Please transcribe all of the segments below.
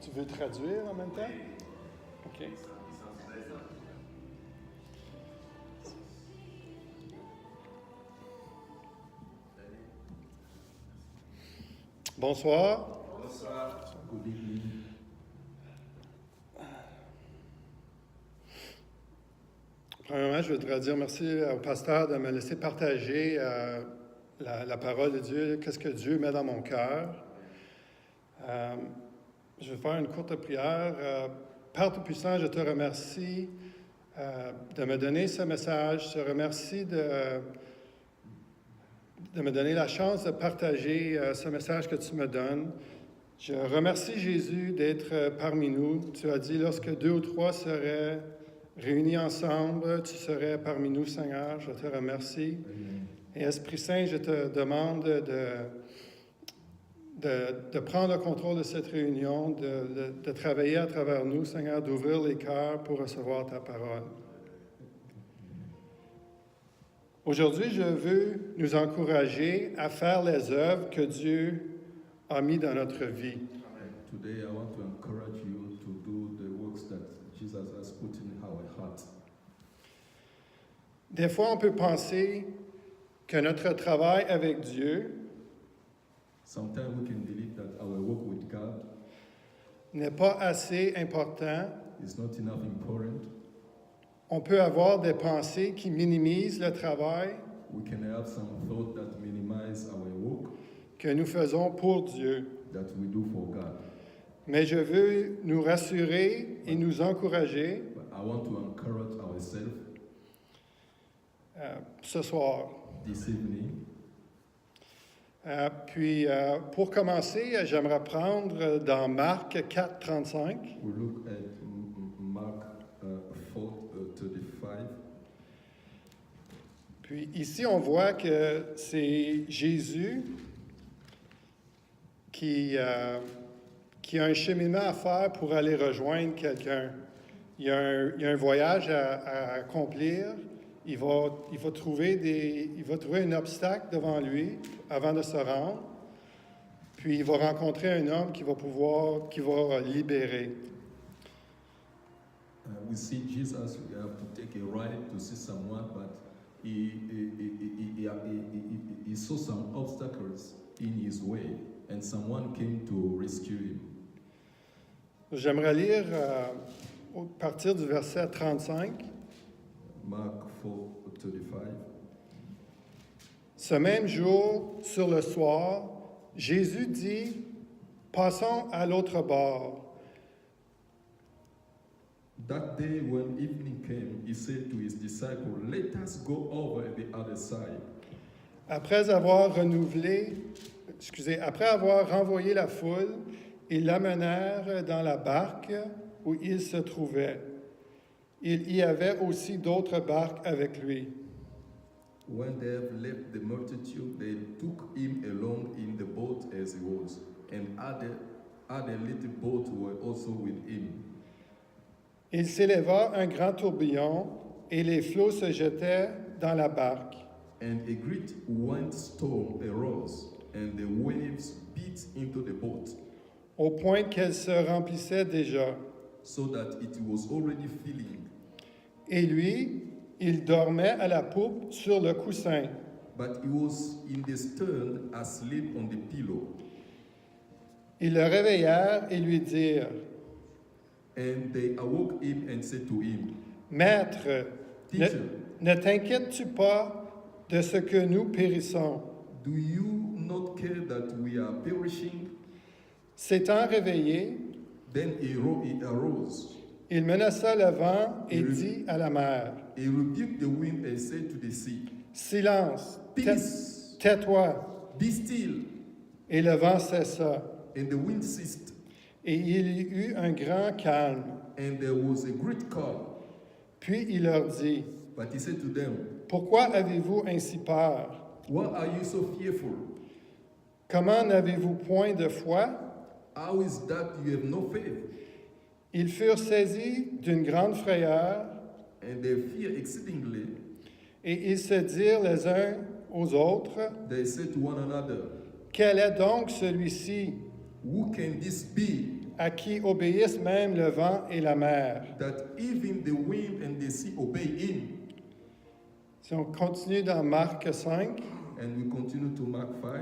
Tu veux traduire en même temps? OK. Bonsoir. Bonsoir. Good evening. Premièrement, je voudrais dire merci au pasteur de me laisser partager la parole de Dieu, qu'est-ce que Dieu met dans mon cœur. Je vais faire une courte prière. Père Tout-Puissant, je te remercie de me donner ce message. Je te remercie de me donner la chance de partager ce message que tu me donnes. Je remercie Jésus d'être parmi nous. Tu as dit, lorsque 2 ou 3 seraient réunis ensemble, tu serais parmi nous, Seigneur. Je te remercie. Amen. Et Esprit Saint, je te demande de prendre le contrôle de cette réunion, de travailler à travers nous, Seigneur, d'ouvrir les cœurs pour recevoir ta parole. Aujourd'hui, je veux nous encourager à faire les œuvres que Dieu a mises dans notre vie. Today I want to encourage you to do the works that Jesus has put in our heart. Des fois, on peut penser que notre travail avec Dieu Sometimes we can believe that our work with God n'est pas assez important. is not enough important. On peut avoir des pensées qui minimisent le travail We can have some thought that minimize our work que nous faisons pour Dieu. that we do for God. Mais je veux nous rassurer et nous encourager But I want to encourage ourselves ce soir. this evening. Pour commencer, j'aimerais prendre dans Marc 4, 35. We look at Mark 4:35. Puis ici, on voit que c'est Jésus qui a un cheminement à faire pour aller rejoindre quelqu'un. Il y a un voyage à accomplir. Il va trouver un obstacle devant lui avant de se rendre. Puis il va rencontrer un homme qui va libérer. We see Jesus. We have to take a ride to see someone, but he saw some obstacles in his way, and someone came to rescue him. J'aimerais lire à partir du verset 35. Mark 4:35. Ce même jour, sur le soir, Jésus dit, « Passons à l'autre bord. » That day, when evening came, he said to his disciples, "Let us go over the other side." Après avoir renvoyé la foule, ils l'amenèrent dans la barque où il se trouvait. Il y avait aussi d'autres barques avec lui. When they have left the multitude, they took him along in the boat as he was, and other little boats were also with him. Il s'éleva un grand tourbillon et les flots se jetaient dans la barque. And a great windstorm arose, and the waves beat into the boat, Au point qu'elle se remplissait déjà. so that it was already filling. Et lui, il dormait à la poupe sur le coussin. But he was in the stern asleep on the pillow. Ils le réveillèrent et lui dirent, And they awoke him and said to him, « Maître, Teacher, ne t'inquiètes-tu pas de ce que nous périssons? » do you not care that we are perishing? S'étant réveillé, Then he arose. il menaça le vent et Il- dit à la mer, He rebuked the wind and said to the sea, « Silence, Peace, tais-toi. be still. » Et le vent cessa. And the wind ceased, Et il y eut un grand calme. and there was a great calm. Puis il leur dit, But he said to them, « Pourquoi avez-vous ainsi peur? Why are you so fearful? Comment n'avez-vous point de foi? » How is that you have no faith? Ils furent saisis d'une grande frayeur And they fear exceedingly. et ils se dirent les uns aux autres, They said to one another, « Quel est donc celui-ci? Who can this be? à qui obéissent même le vent et la mer. that even the wind and the sea obey him. Si on continue dans Marc 5, And we continue to Mark 5.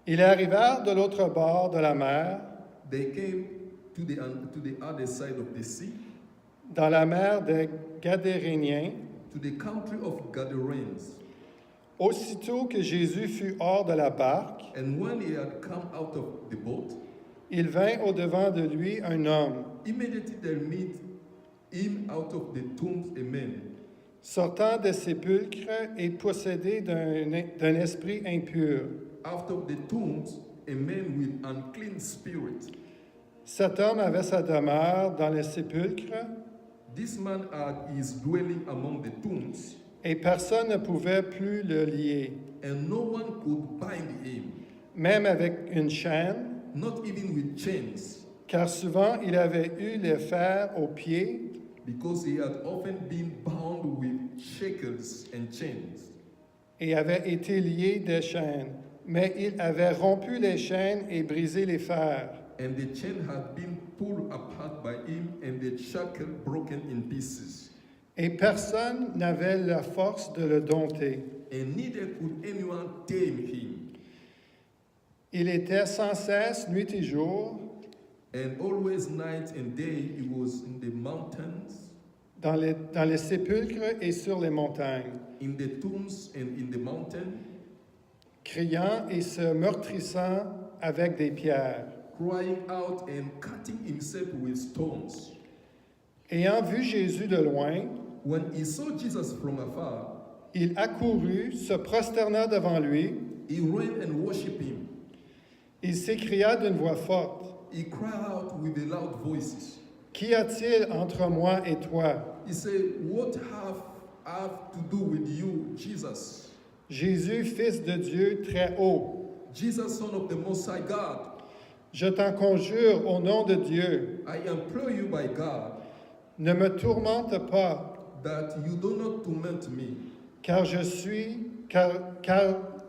ils arrivèrent de l'autre bord de la mer, They came to the other side of the sea, dans la mer des Gadéréniens. to the country of Gadarenes. Aussitôt que Jésus fut hors de la barque, And when he had come out of the boat, il vint au-devant de lui un homme, immediately there met him out of the tombs a man, sortant des sépulcres et possédé d'un esprit impur. out of the tombs a man with unclean spirit. Cet homme avait sa demeure dans les sépulcres, This man had his dwelling among the tombs, et personne ne pouvait plus le lier, and no one could bind him, même avec une chaîne, not even with chains, car souvent il avait eu les fers aux pieds because he had often been bound with shackles and chains. et avait été lié des chaînes. Mais il avait rompu les chaînes et brisé les fers. And the chain had been pulled apart by him, and the shackle broken in pieces. Et personne n'avait la force de le dompter. And neither could anyone tame him. Il était sans cesse, nuit et jour, And always night and day he was in the mountains, dans les sépulcres et sur les montagnes, in the tombs and in the mountain, criant et se meurtrissant avec des pierres. crying out and cutting himself with stones. Ayant vu Jésus de loin, When he saw Jesus from afar, il accourut, se prosterna devant lui, he ran and worshipped him. il s'écria d'une voix forte, He cried out with the loud voices. Qu'y a-t-il entre moi et toi, He said, What have to do with you, Jesus? Jésus, Fils de Dieu très haut? Jesus, Son of the Most High God, Je t'en conjure au nom de Dieu, I implore you by God ne me tourmente pas, that you do not torment me. car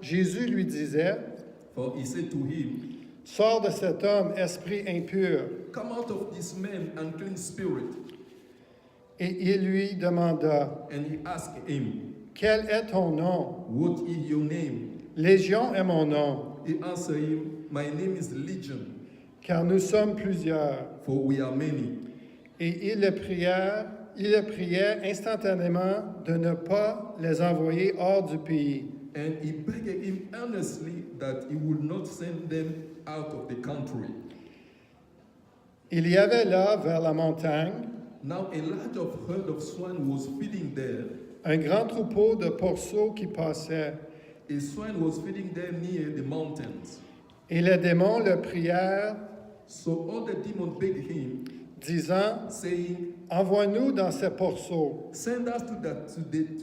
Jésus lui disait, For he said to him, Sors de cet homme, esprit impur. Come out of this man, unclean spirit. Et il lui demanda, And he asked him, Quel est ton nom? What is your name? Légion est mon nom, He answered him, My name is Legion, car nous sommes plusieurs. for we are many. Et il le priait instantanément de ne pas les envoyer hors du pays. And he begged him earnestly that he would not send them out of the country. Il y avait là, vers la montagne, Now a large herd of swine was feeding there. un grand troupeau de pourceaux qui passait. A swine was feeding there near the mountains. Et les démons le prièrent, So all the demons begged him, disant, saying, Envoie-nous dans ces pourceaux, Send us to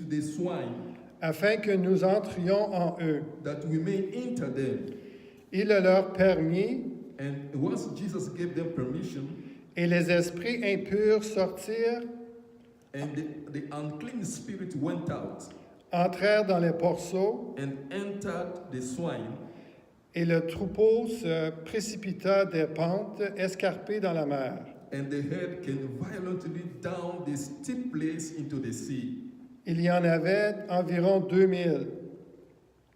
the swine, afin que nous entrions en eux. that we may enter them. Il le leur permit, And once Jesus gave them permission, et les esprits impurs sortirent, and the unclean spirit went out entrèrent dans les pourceaux, and entered the swine, et le troupeau se précipita des pentes escarpées dans la mer. and the herd came violently down the steep place into the sea. Il y en avait environ 2000.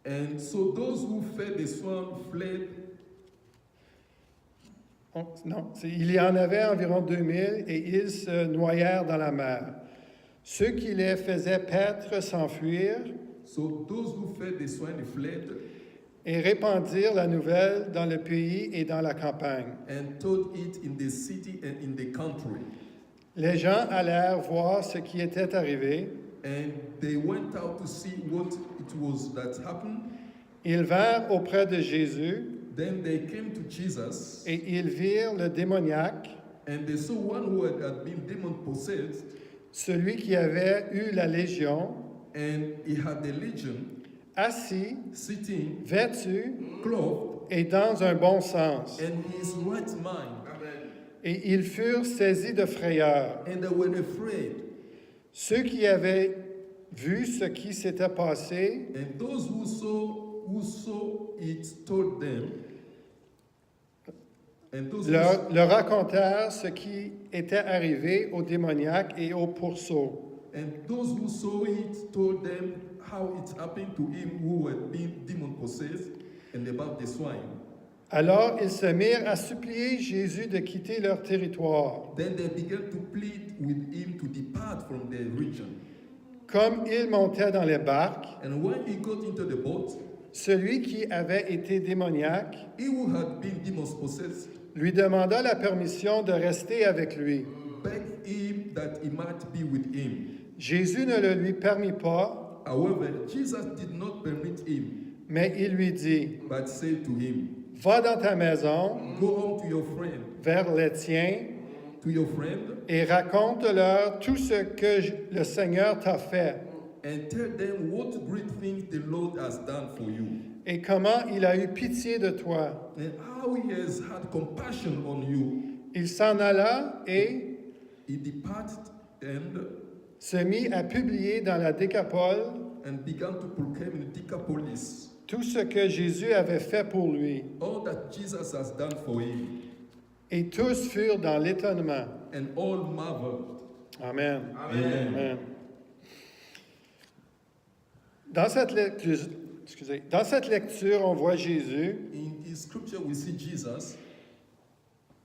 And so those who fed the swine fled. Il y en avait environ 2000 et ils se noyèrent dans la mer. Ceux qui les faisaient paître s'enfuirent So those who fed the swine fled et répandirent la nouvelle dans le pays et dans la campagne. and told it in the city and in the country. Les gens allèrent voir ce qui était arrivé. And they went out to see what it was that happened. Ils vinrent auprès de Jésus Then they came to Jesus, et ils virent le démoniaque, and they saw one who had been demon-possessed, celui qui avait eu la légion, and he had the legion, assis, sitting, vêtu clothed, et dans un bon sens. and his right mind. Et ils furent saisis de frayeur. And they were afraid. Ceux qui avaient vu ce qui s'était passé And those who saw it told them, And those leur racontèrent ce qui était arrivé au démoniaque et au pourceau. who saw it told them how it happened to him who had been demon-possessed and about the swine. Alors ils se mirent à supplier Jésus de quitter leur territoire. Then they began to plead with him to depart from their region. Comme il montait dans les barques, And when he got into the boat, celui qui avait été démoniaque he who had been demon-possessed lui demanda la permission de rester avec lui. begged him that he might be with him. Jésus ne le lui permit pas, However, Jesus did not permit him, mais il lui dit, but said to him, va dans ta maison, go home to your friend, vers les tiens, et raconte-leur tout ce que le Seigneur t'a fait and tell them what great things the Lord has done for you, et comment il a eu pitié de toi. and how he has had compassion on you. Il s'en alla et He departed and se mit à publier dans la Décapole began to proclaim in Decapolis tout ce que Jésus avait fait pour lui. all that Jesus has done for him, Et tous furent dans l'étonnement. and all marveled. Amen. Amen. Amen. Dans cette lecture, on voit Jésus In this scripture, we see Jesus.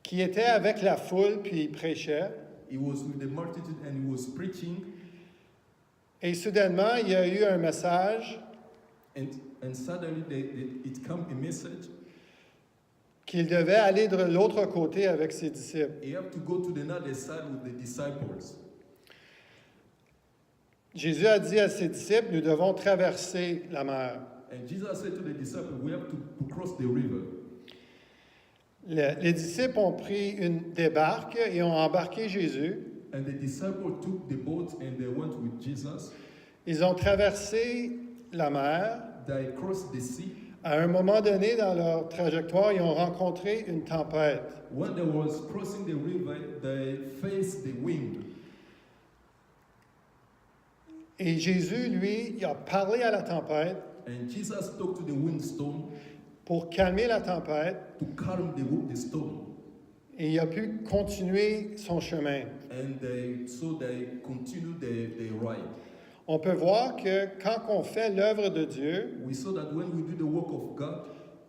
qui était avec la foule puis il prêchait. He was with the multitude and he was preaching, Et soudainement, il y a eu un message and suddenly it came a message. qu'il devait aller de l'autre côté avec ses disciples. He had to go to the other side with the disciples. Jésus a dit à ses disciples, nous devons traverser la mer. And Jesus said to the disciples, we have to cross the river. Les disciples ont pris des barques et ont embarqué Jésus. And the disciples took the boat and they went with Jesus. Ils ont traversé la mer. They crossed the sea. À un moment donné dans leur trajectoire, ils ont rencontré une tempête. When they was crossing the river, they faced the wind. Et Jésus, lui, il a parlé à la tempête And Jesus talked to the windstorm pour calmer la tempête to calm the storm. et il a pu continuer son chemin. And so they continued their ride. On peut voir que quand on fait l'œuvre de Dieu, We saw that when we do the work of God,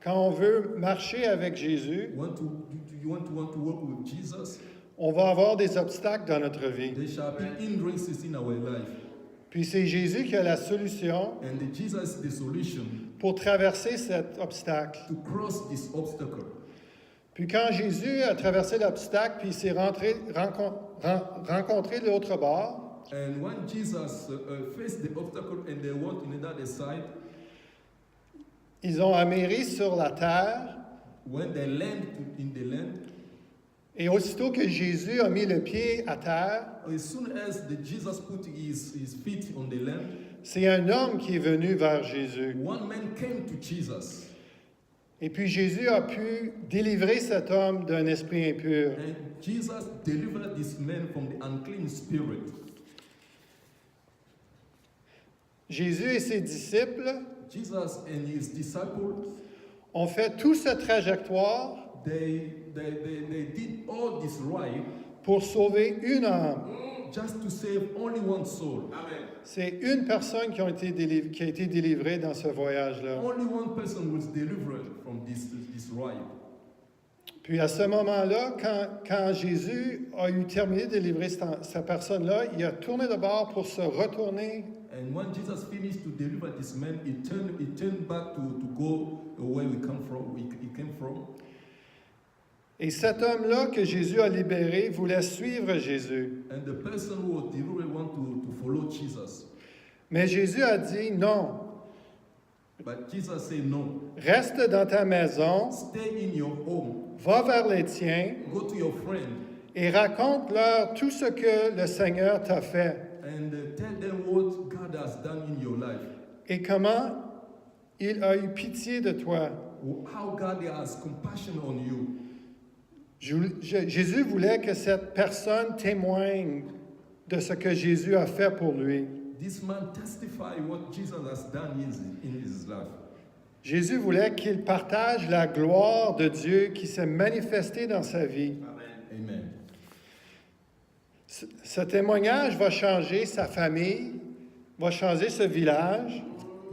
quand on veut marcher avec Jésus, you want to work with Jesus, on va avoir des obstacles dans notre vie. there shall be hindrances in our life. Puis c'est Jésus qui a la solution And Jesus is the solution pour traverser cet obstacle. to cross this obstacle. Puis quand Jésus a traversé l'obstacle, puis il s'est rencontré de l'autre bord, And when Jesus faced the obstacle and they went on the other side, ils ont améri sur la terre. when they landed in the land, Et aussitôt que Jésus a mis le pied à terre, as soon as Jesus put his feet on the land, c'est un homme qui est venu vers Jésus. one man came to Jesus. Et puis Jésus a pu délivrer cet homme d'un esprit impur. And Jesus delivered this man from the unclean spirit. Jésus et ses disciples Jesus and his disciples, ont fait toute cette trajectoire they did all this ride pour sauver une âme. just to save only one soul. C'est une personne qui a été délivrée dans ce voyage-là. Only one person was delivered from this ride. Puis à ce moment-là, quand Jésus a eu terminé de délivrer cette personne-là, il a tourné de bord pour se retourner. And when Jesus finished to deliver this man, he turned back to go where he came from. Et cet homme-là que Jésus a libéré voulait suivre Jésus. And the person who was delivered wanted to follow Jesus. Mais Jésus a dit non, But Jesus said, no, reste dans ta maison, stay in your home, va vers les tiens go to your friend, et raconte-leur tout ce que le Seigneur t'a fait and tell them what God has done in your life. et comment il a eu pitié de toi. How God has compassion on you. Jésus voulait que cette personne témoigne de ce que Jésus a fait pour lui. This man testified what Jesus has done in his life. Jésus voulait qu'il partage la gloire de Dieu qui s'est manifestée dans sa vie. Amen. Ce témoignage va changer sa famille, va changer ce village.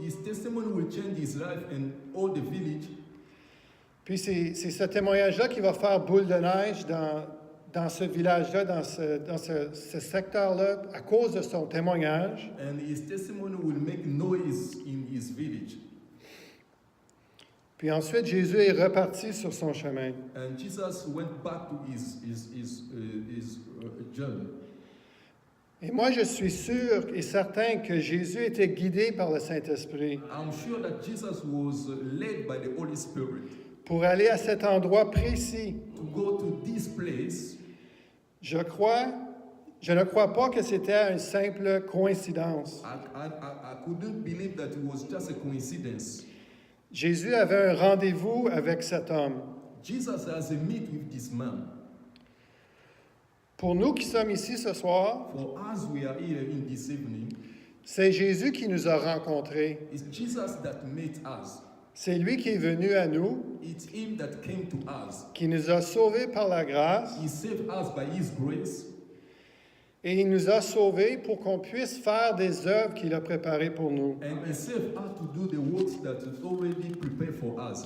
His testimony will change his life and all the village. Puis c'est ce témoignage-là qui va faire boule de neige dans ce village-là, dans ce secteur-là, à cause de son témoignage. And his testimony will make noise in his village. Puis ensuite, Jésus est reparti sur son chemin. And Jesus went back to his journey. Et moi, je suis sûr et certain que Jésus était guidé par le Saint-Esprit I'm sure that Jesus was led by the Holy Spirit pour aller à cet endroit précis. to go to this place. Je ne crois pas que c'était une simple coïncidence. I couldn't believe that it was just a coincidence. Jésus avait un rendez-vous avec cet homme. Jesus has a meet with this man. Pour nous qui sommes ici ce soir, For us, we are here in this evening. c'est Jésus qui nous a rencontrés. It's Jesus that made us. C'est lui qui est venu à nous, It's him that came to us. qui nous a sauvés par la grâce, He saved us by his grace. et il nous a sauvés pour qu'on puisse faire des œuvres qu'il a préparées pour nous. And he saved us to do the works that is already prepared for us.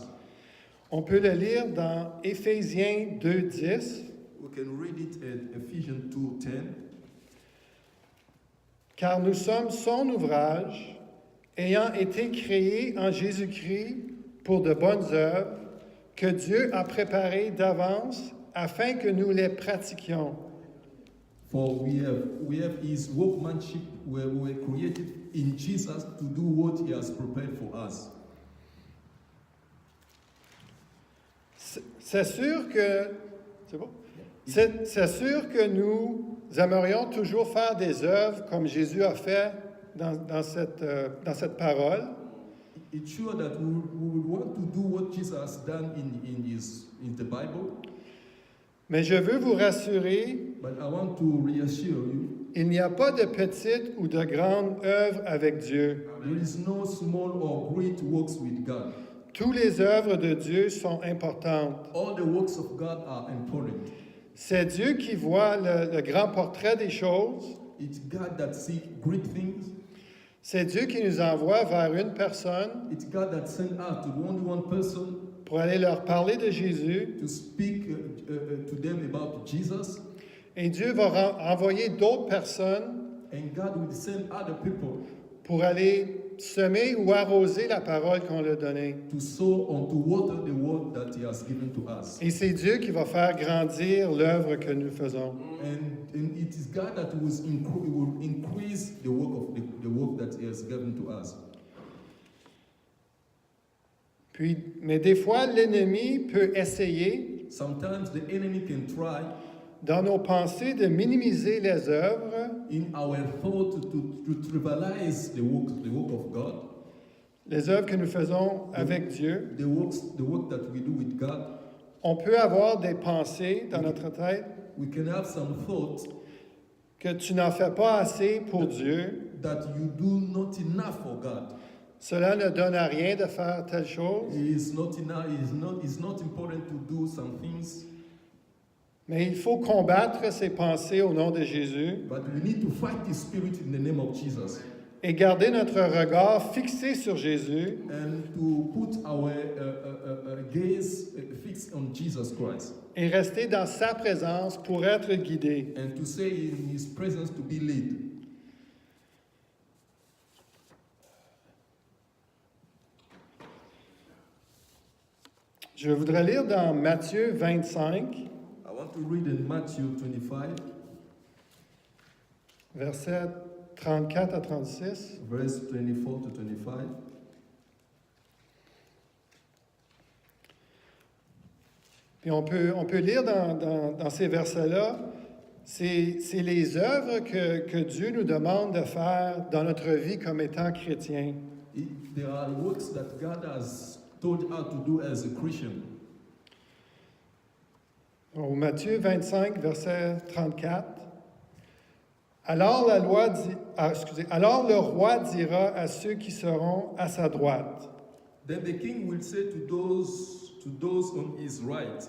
On peut le lire dans Éphésiens 2:10. We can read it at Ephesians 2:10. Car nous sommes son ouvrage, ayant été créés en Jésus-Christ pour de bonnes œuvres que Dieu a préparées d'avance afin que nous les pratiquions. For we have his workmanship where we were created in Jesus to do what he has prepared for us. C'est sûr que c'est bon? C'est sûr que nous aimerions toujours faire des œuvres comme Jésus a fait dans cette parole. It's sure that we would want to do what Jesus has done in the Bible, Mais je veux vous rassurer, but I want to reassure you, il n'y a pas de petites ou de grandes œuvres avec Dieu. there is no small or great works with God. Toutes les œuvres de Dieu sont importantes. All the works of God are important. C'est Dieu qui voit le grand portrait des choses. It's God that sees great things. C'est Dieu qui nous envoie vers une personne It's God that sent us to only one person pour aller leur parler de Jésus. to speak to them about Jesus. Et Dieu va envoyer d'autres personnes And God will send other people pour aller semer ou arroser la parole qu'on leur a donnée. to sow or to water the word that he has given to us. Et c'est Dieu qui va faire grandir l'œuvre que nous faisons. And it is God that will increase the work that he has given to us. Mais des fois, l'ennemi peut essayer, Sometimes the enemy can try dans nos pensées, de minimiser les œuvres, in our thought to trivialize the work of God, les œuvres que nous faisons avec Dieu. the work that we do with God. On peut avoir des pensées dans notre tête We can have some thoughts que tu n'en fais pas assez pour Dieu. that you do not enough for God. Cela ne donne à rien de faire telle chose. It is not enough. It's not important to do some things, Mais il faut combattre ces pensées au nom de Jésus but we need to fight the spirit in the name of Jesus et garder notre regard fixé sur Jésus and to put our gaze fixed on Jesus Christ et rester dans sa présence pour être guidé. and to say in His presence to be led. Je voudrais lire dans Matthieu 25, I want to read in Matthew 25, versets 34 à 36. verse 24 to 25. Puis on peut lire dans ces versets-là, c'est les œuvres que Dieu nous demande de faire dans notre vie comme étant chrétiens. There are works that God has told us to do as a Christian. Au Matthieu 25, verset 34. Alors le roi dira à ceux qui seront à sa droite, Then the king will say to those on his right,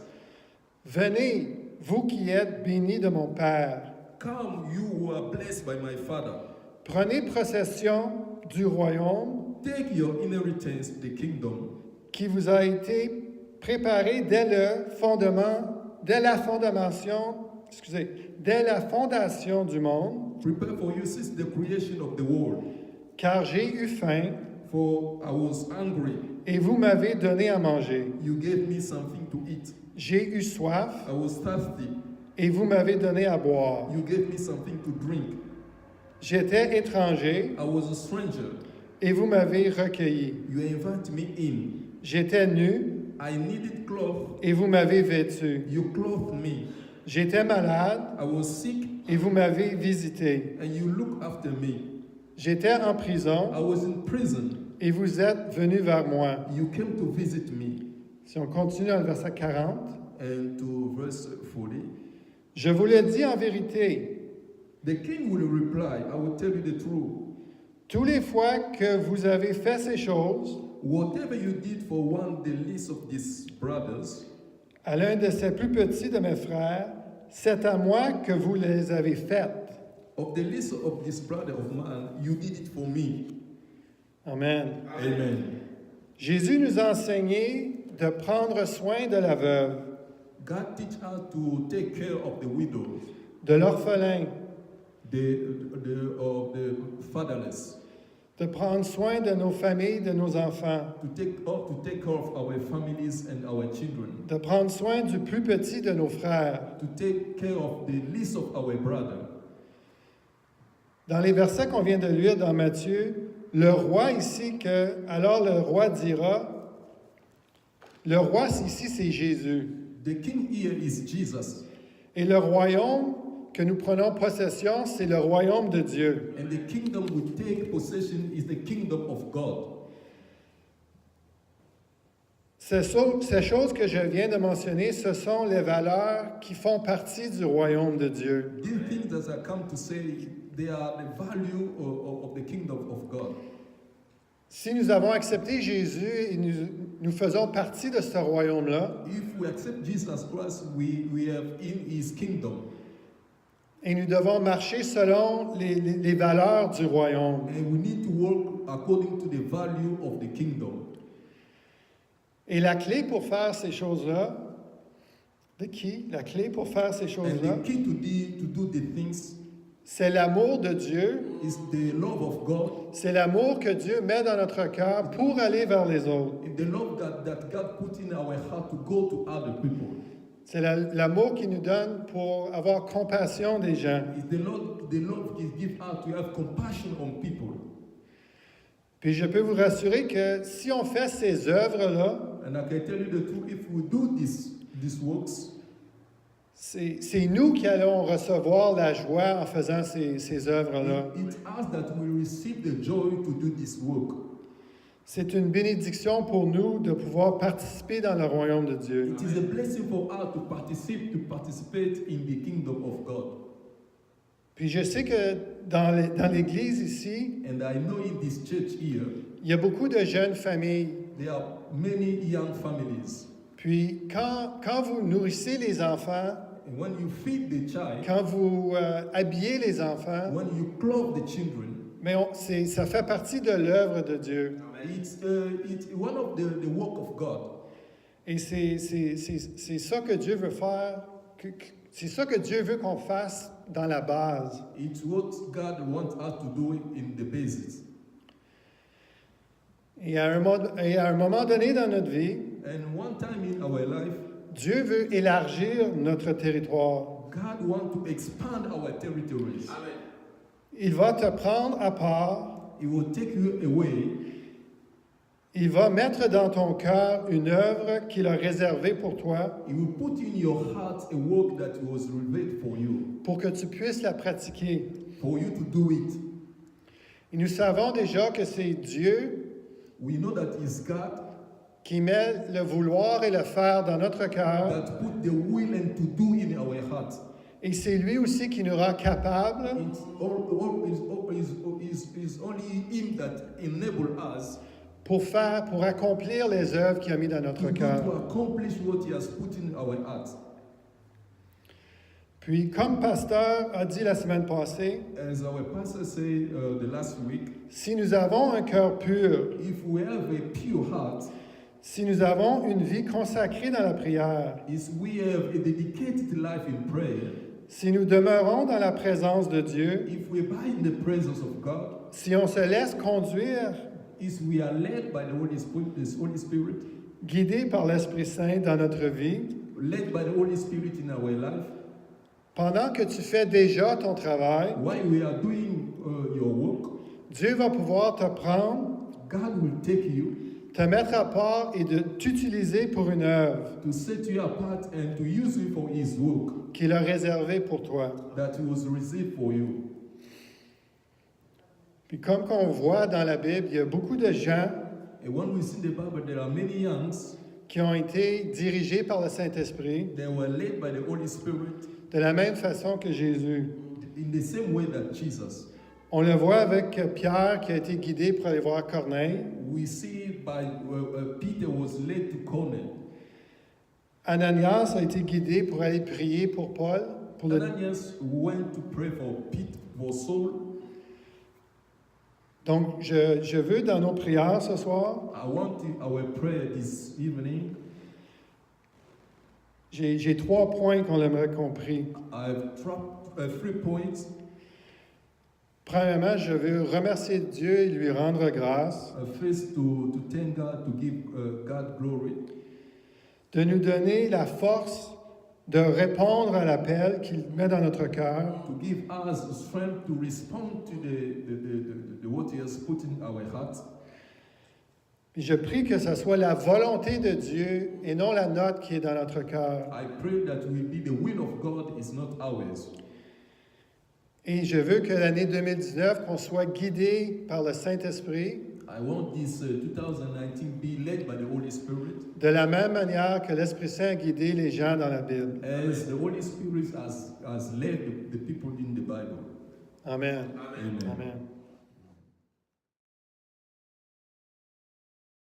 Venez, vous qui êtes bénis de mon Père. come, you who are blessed by my Father. Prenez possession du royaume Take your inheritance, the kingdom, qui vous a été préparé dès la fondation du monde, prepare for you since the creation of the world. car j'ai eu faim For I was hungry, et vous m'avez donné à manger. you gave me something to eat. J'ai eu soif I was thirsty, et vous m'avez donné à boire. you gave me something to drink. J'étais étranger I was a stranger, et vous m'avez recueilli. you invited me in. J'étais nu I needed clothes, et vous m'avez vêtu. you clothed me. J'étais malade I was sick, et vous m'avez visité. and you looked after me. J'étais en prison I was in prison, et vous êtes venu vers moi. you came to visit me. Si on continue dans le verset 40, And to verse 40, je vous le dis en vérité, the king will reply, I will tell you the truth. tous les fois que vous avez fait ces choses Whatever you did for one the least of these brothers, à l'un de ces plus petits de mes frères, c'est à moi que vous les avez faites. of the least of this brother of mine, you did it for me. Amen. Amen. Jésus nous a enseigné de prendre soin de la veuve, God teach us to take care of the widows, de l'orphelin, of the fatherless, de prendre soin de nos familles, de nos enfants, to take care of our families and our children, de prendre soin du plus petit de nos frères. to take care of the least of our brother. Dans les versets qu'on vient de lire dans Matthieu, le roi ici, alors le roi dira, le roi ici c'est Jésus, The king here is Jesus, et le royaume que nous prenons possession, c'est le royaume de Dieu. and the kingdom we take possession is the kingdom of God. Ces choses que je viens de mentionner, ce sont les valeurs qui font partie du royaume de Dieu. These things that I come to say, they are the value of the kingdom of God. Si nous avons accepté Jésus et nous faisons partie de ce royaume-là, If we accept Jesus Christ, we have in his kingdom. et nous devons marcher selon les valeurs du royaume. And we need to work according to the value of the kingdom. Et la clé pour faire ces choses-là, la clé pour faire ces And choses-là, the key to do the things c'est l'amour de Dieu, is the love of God, c'est l'amour que Dieu met dans notre cœur pour aller vers les autres. and the love that God put in our heart to go to other people. C'est l'amour qu'il nous donne pour avoir compassion des gens. It's the love He gives us to have compassion on people. Puis je peux vous rassurer que si on fait ces œuvres-là, And I can tell you the truth, if we do these works, c'est nous qui allons recevoir la joie en faisant ces œuvres-là. it's us that will receive the joy to do this work. C'est une bénédiction pour nous de pouvoir participer dans le royaume de Dieu. It is a blessing for us to participate in the kingdom of God. Puis je sais que dans l'Église ici, And I know in this church here, il y a beaucoup de jeunes familles. there are many young families. Puis quand vous nourrissez les enfants, And when you feed the child, quand vous habillez les enfants, when you clothe the children, mais ça fait partie de l'œuvre de Dieu. it's one of the work of God. Et c'est ça que Dieu veut faire, c'est ça que Dieu veut qu'on fasse dans la base. It's what God wants us to do in the basis. Et à un moment donné dans notre vie, And one time in our life, Dieu veut élargir notre territoire. God wants to expand our territories. Il va te prendre à part, He will take you away. il va mettre dans ton cœur une œuvre qu'il a réservée pour toi, He will put in your heart a work that was reserved for you, pour que tu puisses la pratiquer. for you to do it. Et nous savons déjà que c'est Dieu We know that it's God qui met le vouloir et le faire dans notre cœur, that put the will and to do in our heart. et c'est lui aussi qui nous rend capables It's only Him that enable us pour accomplir les œuvres qu'il a mis dans notre cœur. to accomplish what He has put in our hearts. Puis, comme pasteur a dit la semaine passée, As our pastor said the last week, si nous avons un cœur pur, if we have a pure heart, si nous avons une vie consacrée dans la prière, if we have a dedicated life in prayer, si nous demeurons dans la présence de Dieu, if we abide in the presence of God, si on se laisse conduire, if we are led by the Holy Spirit, guidé par l'Esprit Saint dans notre vie, led by the Holy Spirit in our life, pendant que tu fais déjà ton travail, while we are doing your work, Dieu va pouvoir te prendre, God will take you te mettre à part et de t'utiliser pour une œuvre to set you apart and to use you for His work qu'il a réservée pour toi. that He was reserved for you. Puis comme qu'on voit dans la Bible, il y a beaucoup de gens And when we see the Bible, there are many youngs qui ont été dirigés par le Saint-Esprit that were led by the Holy Spirit de la même façon que Jésus. in the same way that Jesus. On le voit avec Pierre qui a été guidé pour aller voir Corneille. We see by Peter was led to Cornell. Ananias a été guidé pour aller prier pour Paul. Ananias went to pray for Peter, for Saul. Donc, je veux dans nos prières ce soir, I want our prayer this evening. j'ai 3 points qu'on aimerait compris. I've dropped 3 points. Premièrement, je veux remercier Dieu et lui rendre grâce First, to thank God, to give God glory, de nous donner la force de répondre à l'appel qu'il met dans notre cœur, to give us strength to respond to the what He has put in our hearts. Et je prie que ce soit la volonté de Dieu et non la nôtre qui est dans notre cœur. I pray that will be the will of God, is not ours. Et je veux que l'année 2019, qu'on soit guidé par le Saint-Esprit I want this 2019 be led by the Holy Spirit, de la même manière que l'Esprit Saint a guidé les gens dans la Bible. as the Holy Spirit has led the people in the Bible. Amen. Amen. Amen.